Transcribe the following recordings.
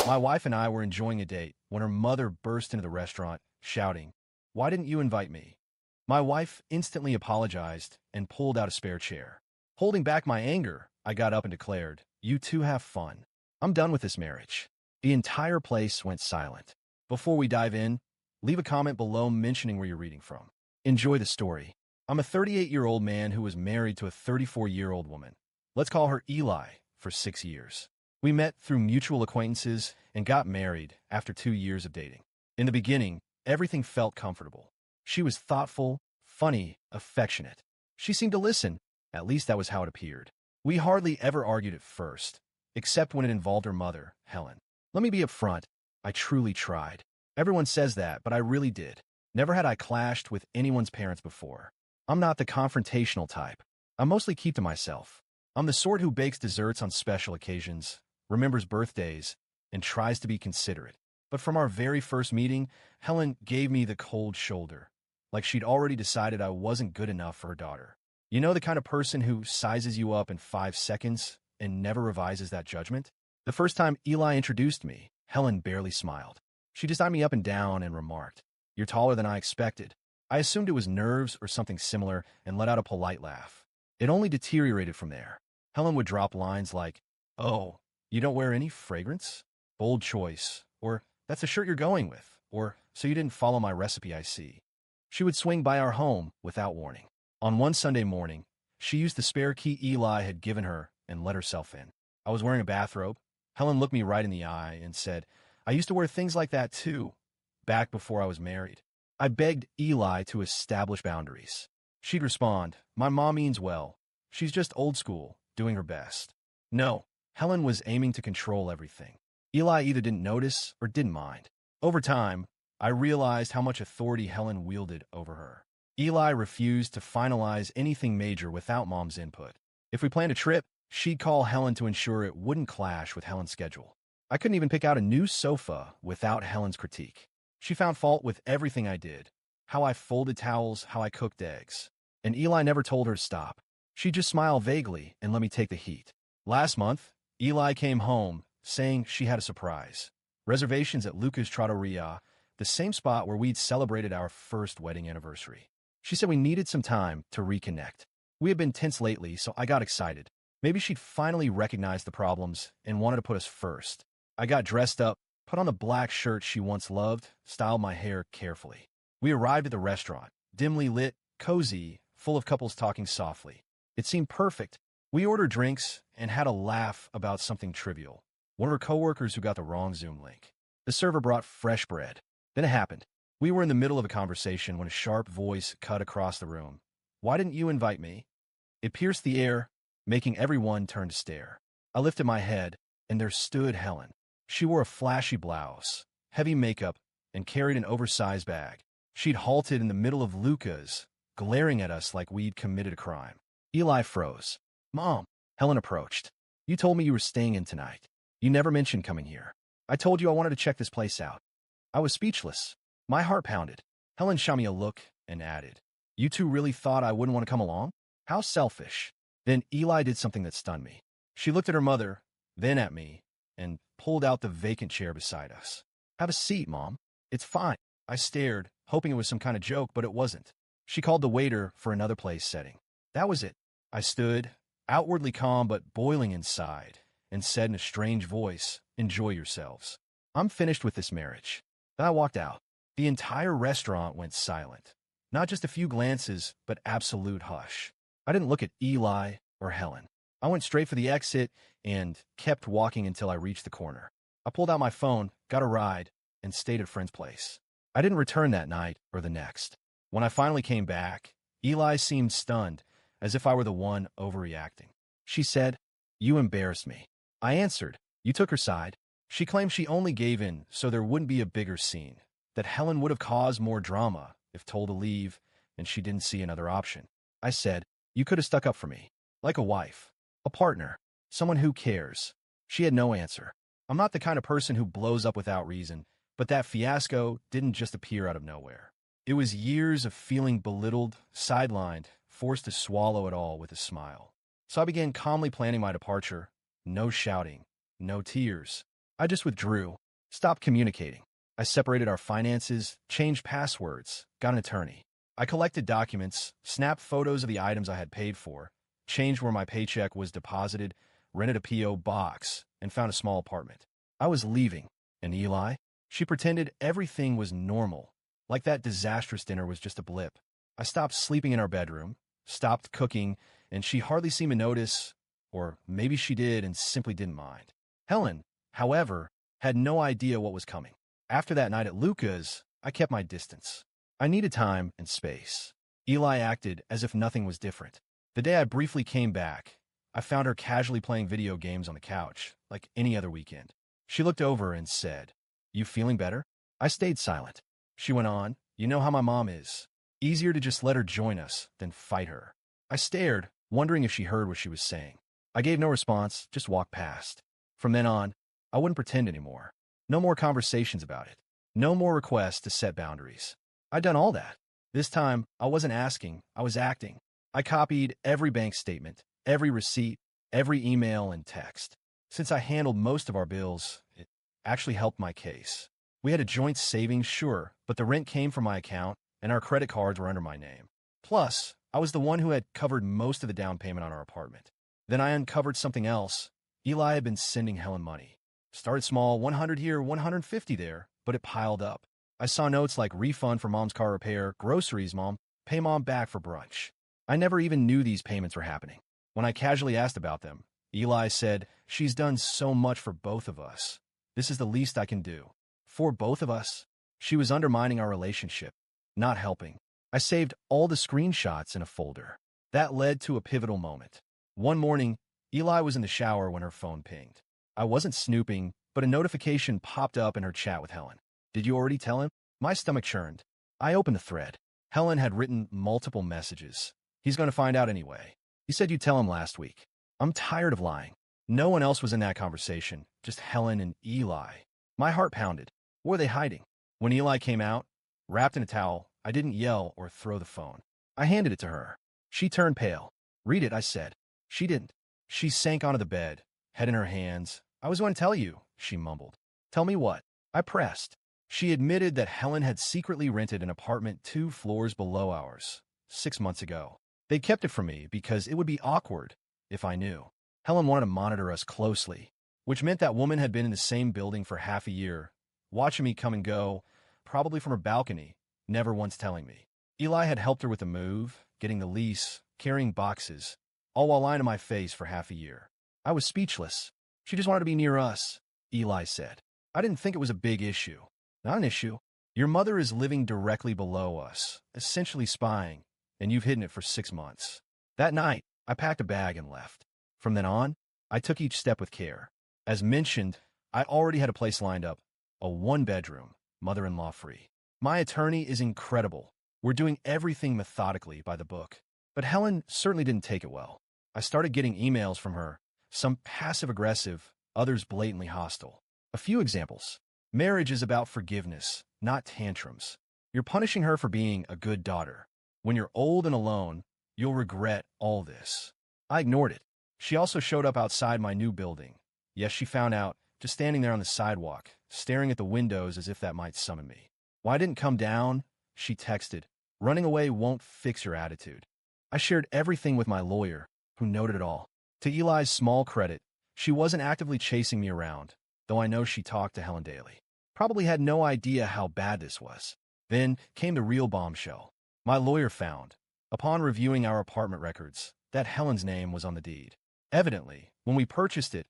My wife and I were enjoying a date when her mother burst into the restaurant, shouting, "Why didn't you invite me?" My wife instantly apologized and pulled out a spare chair. Holding back my anger, I got up and declared, "You two have fun. I'm done with this marriage." The entire place went silent. Before we dive in, leave a comment below mentioning where you're reading from. Enjoy the story. I'm a 38-year-old man who was married to a 34-year-old woman. Let's call her Eli for 6 years. We met through mutual acquaintances and got married after 2 years of dating. In the beginning, everything felt comfortable. She was thoughtful, funny, affectionate. She seemed to listen. At least that was how it appeared. We hardly ever argued at first, except when it involved her mother, Helen. Let me be upfront. I truly tried. Everyone says that, but I really did. Never had I clashed with anyone's parents before. I'm not the confrontational type. I mostly keep to myself. I'm the sort who bakes desserts on special occasions, remembers birthdays, and tries to be considerate. But from our very first meeting, Helen gave me the cold shoulder, like she'd already decided I wasn't good enough for her daughter. You know, the kind of person who sizes you up in 5 seconds and never revises that judgment? The first time Eli introduced me, Helen barely smiled. She just eyed me up and down and remarked, "You're taller than I expected." I assumed it was nerves or something similar and let out a polite laugh. It only deteriorated from there. Helen would drop lines like, "Oh, you don't wear any fragrance? Bold choice." Or, "That's the shirt you're going with." Or, "So you didn't follow my recipe, I see." She would swing by our home without warning. On one Sunday morning, she used the spare key Eli had given her and let herself in. I was wearing a bathrobe. Helen looked me right in the eye and said, "I used to wear things like that too, back before I was married." I begged Eli to establish boundaries. She'd respond, "My mom means well. She's just old school, doing her best." No, Helen was aiming to control everything. Eli either didn't notice or didn't mind. Over time, I realized how much authority Helen wielded over her. Eli refused to finalize anything major without Mom's input. If we planned a trip, she'd call Helen to ensure it wouldn't clash with Helen's schedule. I couldn't even pick out a new sofa without Helen's critique. She found fault with everything I did, how I folded towels, how I cooked eggs. And Eli never told her to stop. She'd just smile vaguely and let me take the heat. Last month, Eli came home saying she had a surprise. Reservations at Lucas Trattoria, the same spot where we'd celebrated our first wedding anniversary. She said we needed some time to reconnect. We had been tense lately, so I got excited. Maybe she'd finally recognized the problems and wanted to put us first. I got dressed up, put on the black shirt she once loved, styled my hair carefully. We arrived at the restaurant, dimly lit, cozy, full of couples talking softly. It seemed perfect. We ordered drinks and had a laugh about something trivial. One of her coworkers who got the wrong Zoom link. The server brought fresh bread. Then it happened. We were in the middle of a conversation when a sharp voice cut across the room. "Why didn't you invite me?" It pierced the air, making everyone turn to stare. I lifted my head, and there stood Helen. She wore a flashy blouse, heavy makeup, and carried an oversized bag. She'd halted in the middle of Lucas, glaring at us like we'd committed a crime. Eli froze. "Mom," Helen approached. "You told me you were staying in tonight. You never mentioned coming here. I told you I wanted to check this place out." I was speechless. My heart pounded. Helen shot me a look and added, "You two really thought I wouldn't want to come along? How selfish." Then Eli did something that stunned me. She looked at her mother, then at me, and pulled out the vacant chair beside us. "Have a seat, Mom. It's fine." I stared, hoping it was some kind of joke, but it wasn't. She called the waiter for another place setting. That was it. I stood, outwardly calm but boiling inside, and said in a strange voice, "Enjoy yourselves. I'm finished with this marriage." Then I walked out. The entire restaurant went silent. Not just a few glances, but absolute hush. I didn't look at Eli or Helen. I went straight for the exit and kept walking until I reached the corner. I pulled out my phone, got a ride, and stayed at a friend's place. I didn't return that night or the next. When I finally came back, Eli seemed stunned, as if I were the one overreacting. She said, "You embarrassed me." I answered, "You took her side." She claimed she only gave in so there wouldn't be a bigger scene, that Helen would have caused more drama if told to leave and she didn't see another option. I said, "You could have stuck up for me, like a wife, a partner, someone who cares." She had no answer. I'm not the kind of person who blows up without reason, but that fiasco didn't just appear out of nowhere. It was years of feeling belittled, sidelined, forced to swallow it all with a smile. So I began calmly planning my departure. No shouting, no tears, I just withdrew, stopped communicating. I separated our finances, changed passwords, got an attorney. I collected documents, snapped photos of the items I had paid for, changed where my paycheck was deposited, rented a P.O. box, and found a small apartment. I was leaving, and Eli? She pretended everything was normal, like that disastrous dinner was just a blip. I stopped sleeping in our bedroom, stopped cooking, and she hardly seemed to notice, or maybe she did and simply didn't mind. Helen, however, had no idea what was coming. After that night at Luca's, I kept my distance. I needed time and space. Eli acted as if nothing was different. The day I briefly came back, I found her casually playing video games on the couch, like any other weekend. She looked over and said, "You feeling better?" I stayed silent. She went on, "You know how my mom is. Easier to just let her join us than fight her." I stared, wondering if she heard what she was saying. I gave no response, just walked past. From then on, I wouldn't pretend anymore. No more conversations about it. No more requests to set boundaries. I'd done all that. This time, I wasn't asking, I was acting. I copied every bank statement, every receipt, every email and text. Since I handled most of our bills, it actually helped my case. We had a joint savings, sure, but the rent came from my account, and our credit cards were under my name. Plus, I was the one who had covered most of the down payment on our apartment. Then I uncovered something else. Eli had been sending Helen money. Started small, 100 here, 150 there, but it piled up. I saw notes like refund for mom's car repair, groceries, mom, pay mom back for brunch. I never even knew these payments were happening. When I casually asked about them, Eli said, "She's done so much for both of us. This is the least I can do." For both of us? She was undermining our relationship, not helping. I saved all the screenshots in a folder. That led to a pivotal moment. One morning, Eli was in the shower when her phone pinged. I wasn't snooping, but a notification popped up in her chat with Helen. "Did you already tell him?" My stomach churned. I opened the thread. Helen had written multiple messages. "He's going to find out anyway. You said you'd tell him last week." I'm tired of lying. No one else was in that conversation, just Helen and Eli. My heart pounded. What were they hiding? When Eli came out, wrapped in a towel, I didn't yell or throw the phone. I handed it to her. She turned pale. "Read it," I said. She didn't. She sank onto the bed, head in her hands. "I was going to tell you," she mumbled. "Tell me what?" I pressed. She admitted that Helen had secretly rented an apartment 2 floors below ours 6 months ago. They kept it from me because it would be awkward if I knew. Helen wanted to monitor us closely, which meant that woman had been in the same building for half a year, watching me come and go, probably from her balcony, never once telling me. Eli had helped her with the move, getting the lease, carrying boxes, all while lying to my face for half a year. I was speechless. "She just wanted to be near us," Eli said. I didn't think it was a big issue. Not an issue. Your mother is living directly below us, essentially spying, and you've hidden it for 6 months. That night, I packed a bag and left. From then on, I took each step with care. As mentioned, I already had a place lined up, a 1-bedroom, mother-in-law free. My attorney is incredible. We're doing everything methodically by the book. But Helen certainly didn't take it well. I started getting emails from her, some passive-aggressive, others blatantly hostile. A few examples. "Marriage is about forgiveness, not tantrums. You're punishing her for being a good daughter. When you're old and alone, you'll regret all this." I ignored it. She also showed up outside my new building. Yes, she found out, just standing there on the sidewalk, staring at the windows as if that might summon me. "Why I didn't come down?" she texted. "Running away won't fix your attitude." I shared everything with my lawyer, who noted it all. To Eli's small credit, she wasn't actively chasing me around, though I know she talked to Helen daily. Probably had no idea how bad this was. Then came the real bombshell. My lawyer found, upon reviewing our apartment records, that Helen's name was on the deed. Evidently, when we purchased it,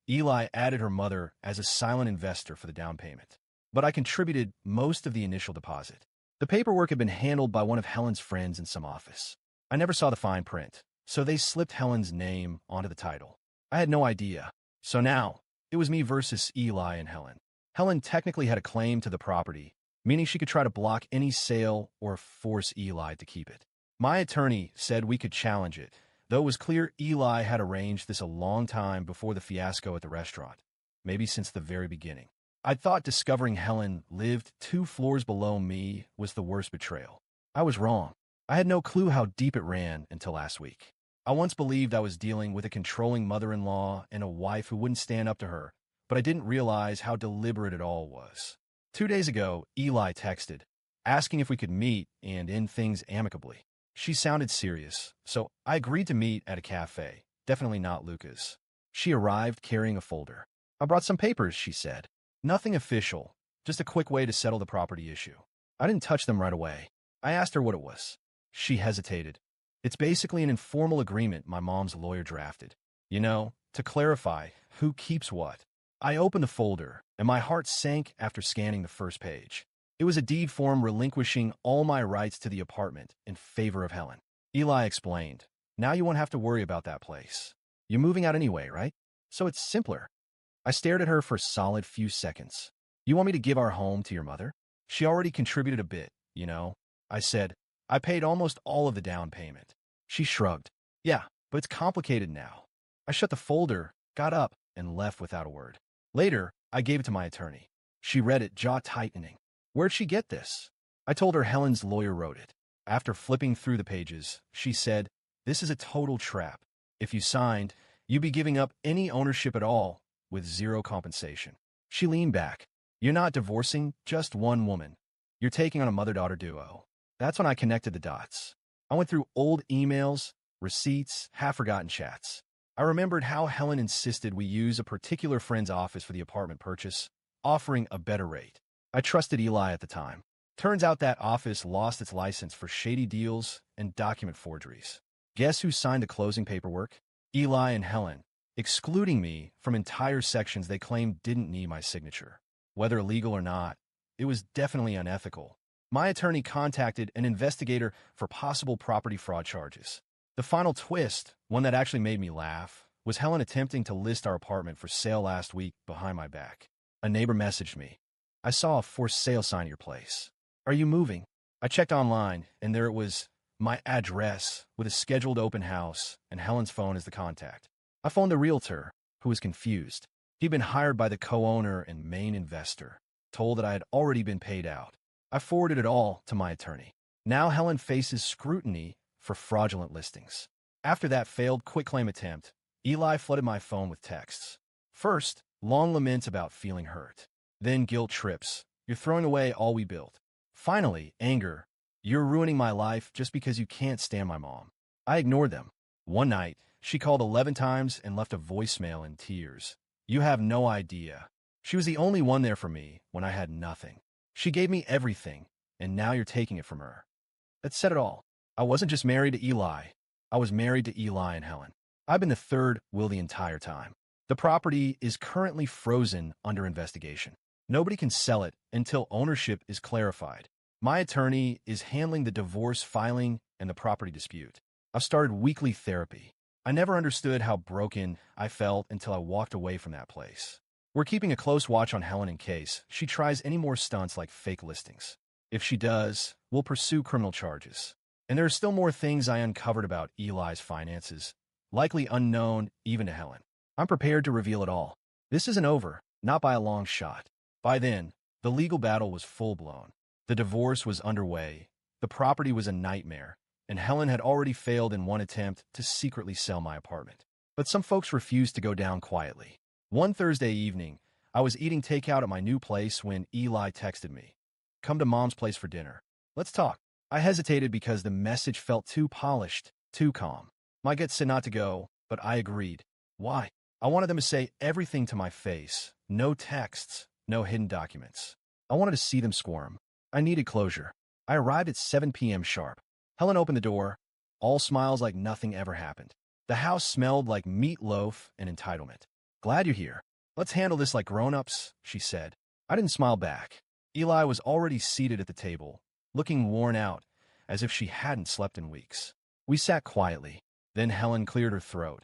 Eli added her mother as a silent investor for the down payment. But I contributed most of the initial deposit. The paperwork had been handled by one of Helen's friends in some office. I never saw the fine print, so they slipped Helen's name onto the title. I had no idea. So now, it was me versus Eli and Helen. Helen technically had a claim to the property, meaning she could try to block any sale or force Eli to keep it. My attorney said we could challenge it, though it was clear Eli had arranged this a long time before the fiasco at the restaurant, maybe since the very beginning. I thought discovering Helen lived 2 floors below me was the worst betrayal. I was wrong. I had no clue how deep it ran until last week. I once believed I was dealing with a controlling mother-in-law and a wife who wouldn't stand up to her, but I didn't realize how deliberate it all was. 2 days ago, Eli texted, asking if we could meet and end things amicably. She sounded serious, so I agreed to meet at a cafe, definitely not Luca's. She arrived carrying a folder. I brought some papers, she said. Nothing official, just a quick way to settle the property issue. I didn't touch them right away. I asked her what it was. She hesitated. It's basically an informal agreement my mom's lawyer drafted. You know, to clarify who keeps what. I opened the folder, and my heart sank after scanning the first page. It was a deed form relinquishing all my rights to the apartment in favor of Helen. Eli explained, now you won't have to worry about that place. You're moving out anyway, right? So it's simpler. I stared at her for a solid few seconds. You want me to give our home to your mother? She already contributed a bit, you know. I said, I paid almost all of the down payment. She shrugged. Yeah, but it's complicated now. I shut the folder, got up, and left without a word. Later, I gave it to my attorney. She read it, jaw tightening. Where'd she get this? I told her Helen's lawyer wrote it. After flipping through the pages, she said, this is a total trap. If you signed, you'd be giving up any ownership at all, with zero compensation. She leaned back. You're not divorcing just one woman. You're taking on a mother-daughter duo. That's when I connected the dots. I went through old emails, receipts, half-forgotten chats. I remembered how Helen insisted we use a particular friend's office for the apartment purchase, offering a better rate. I trusted Eli at the time. Turns out that office lost its license for shady deals and document forgeries. Guess who signed the closing paperwork? Eli and Helen, excluding me from entire sections they claimed didn't need my signature. Whether legal or not, it was definitely unethical. My attorney contacted an investigator for possible property fraud charges. The final twist, one that actually made me laugh, was Helen attempting to list our apartment for sale last week behind my back. A neighbor messaged me. I saw a for sale sign at your place. Are you moving? I checked online, and there it was, my address, with a scheduled open house, and Helen's phone as the contact. I phoned the realtor, who was confused. He'd been hired by the co-owner and main investor, told that I had already been paid out. I forwarded it all to my attorney. Now Helen faces scrutiny for fraudulent listings. After that failed quitclaim attempt, Eli flooded my phone with texts. First, long laments about feeling hurt. Then guilt trips. You're throwing away all we built. Finally, anger. You're ruining my life just because you can't stand my mom. I ignored them. One night, she called 11 times and left a voicemail in tears. You have no idea. She was the only one there for me when I had nothing. She gave me everything, and now you're taking it from her. That said it all. I wasn't just married to Eli. I was married to Eli and Helen. I've been the third will the entire time. The property is currently frozen under investigation. Nobody can sell it until ownership is clarified. My attorney is handling the divorce filing and the property dispute. I've started weekly therapy. I never understood how broken I felt until I walked away from that place. We're keeping a close watch on Helen in case she tries any more stunts like fake listings. If she does, we'll pursue criminal charges. And there are still more things I uncovered about Eli's finances, likely unknown even to Helen. I'm prepared to reveal it all. This isn't over, not by a long shot. By then, the legal battle was full-blown. The divorce was underway, the property was a nightmare, and Helen had already failed in one attempt to secretly sell my apartment. But some folks refused to go down quietly. One Thursday evening, I was eating takeout at my new place when Eli texted me. Come to Mom's place for dinner. Let's talk. I hesitated because the message felt too polished, too calm. My gut said not to go, but I agreed. Why? I wanted them to say everything to my face. No texts, no hidden documents. I wanted to see them squirm. I needed closure. I arrived at 7 p.m. sharp. Helen opened the door, all smiles like nothing ever happened. The house smelled like meatloaf and entitlement. Glad you're here. Let's handle this like grown-ups, she said. I didn't smile back. Eli was already seated at the table, looking worn out, as if she hadn't slept in weeks. We sat quietly. Then Helen cleared her throat.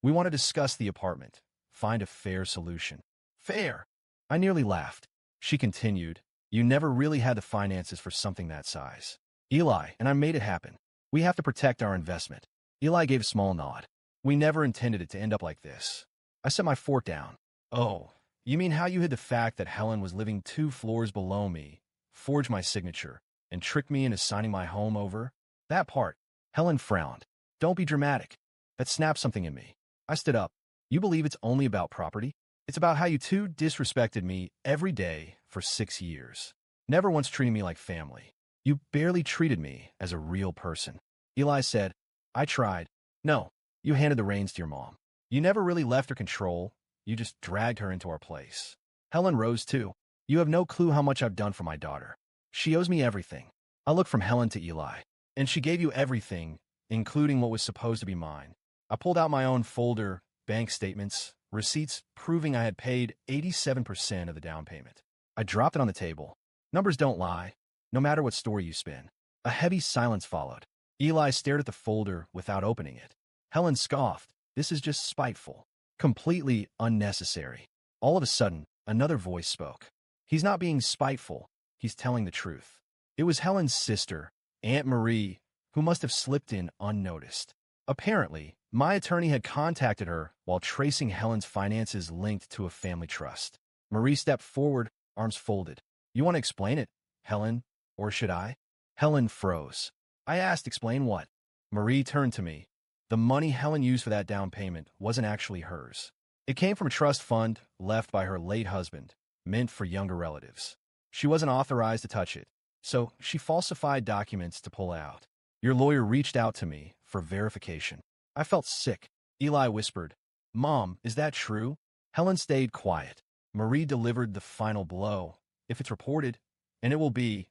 We want to discuss the apartment, find a fair solution. Fair? I nearly laughed. She continued, you never really had the finances for something that size. Eli and I made it happen. We have to protect our investment. Eli gave a small nod. We never intended it to end up like this. I set my fork down. Oh, you mean how you hid the fact that Helen was living 2 floors below me, forged my signature, and tricked me into signing my home over? That part. Helen frowned. Don't be dramatic. That snapped something in me. I stood up. You believe it's only about property? It's about how you two disrespected me every day for 6 years. Never once treating me like family. You barely treated me as a real person. Eli said, I tried. No, you handed the reins to your mom. You never really left her control. You just dragged her into our place. Helen rose too. You have no clue how much I've done for my daughter. She owes me everything. I looked from Helen to Eli. And she gave you everything, including what was supposed to be mine. I pulled out my own folder, bank statements, receipts proving I had paid 87% of the down payment. I dropped it on the table. Numbers don't lie, no matter what story you spin. A heavy silence followed. Eli stared at the folder without opening it. Helen scoffed. This is just spiteful. Completely unnecessary. All of a sudden, another voice spoke. He's not being spiteful. He's telling the truth. It was Helen's sister, Aunt Marie, who must have slipped in unnoticed. Apparently, my attorney had contacted her while tracing Helen's finances linked to a family trust. Marie stepped forward, arms folded. You want to explain it, Helen, or should I? Helen froze. I asked, explain what? Marie turned to me. The money Helen used for that down payment wasn't actually hers. It came from a trust fund left by her late husband, meant for younger relatives. She wasn't authorized to touch it, so she falsified documents to pull out. Your lawyer reached out to me for verification. I felt sick. Eli whispered, Mom, is that true? Helen stayed quiet. Marie delivered the final blow. If it's reported, and it will be,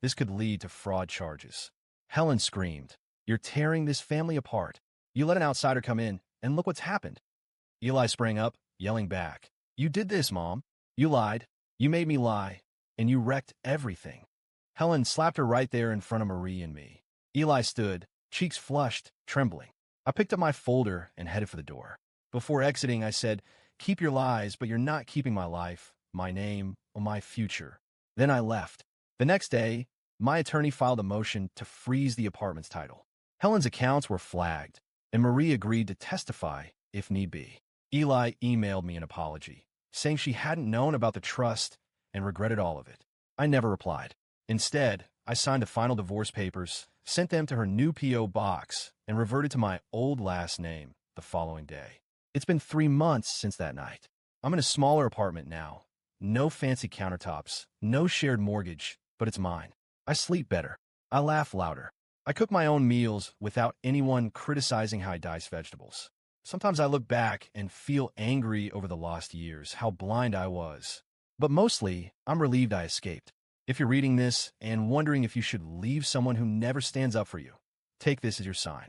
this could lead to fraud charges. Helen screamed, You're tearing this family apart. You let an outsider come in, and look what's happened. Eli sprang up, yelling back, You did this, Mom. You lied. You made me lie. And you wrecked everything. Helen slapped her right there in front of Marie and me. Eli stood, cheeks flushed, trembling. I picked up my folder and headed for the door. Before exiting, I said, Keep your lies, but you're not keeping my life, my name, or my future. Then I left. The next day, my attorney filed a motion to freeze the apartment's title. Helen's accounts were flagged, and Marie agreed to testify if need be. Eli emailed me an apology, saying she hadn't known about the trust and regretted all of it. I never replied. Instead, I signed the final divorce papers, sent them to her new P.O. box, and reverted to my old last name the following day. It's been 3 months since that night. I'm in a smaller apartment now. No fancy countertops, no shared mortgage, but it's mine. I sleep better. I laugh louder. I cook my own meals without anyone criticizing how I dice vegetables. Sometimes I look back and feel angry over the lost years, how blind I was. But mostly, I'm relieved I escaped. If you're reading this and wondering if you should leave someone who never stands up for you, take this as your sign.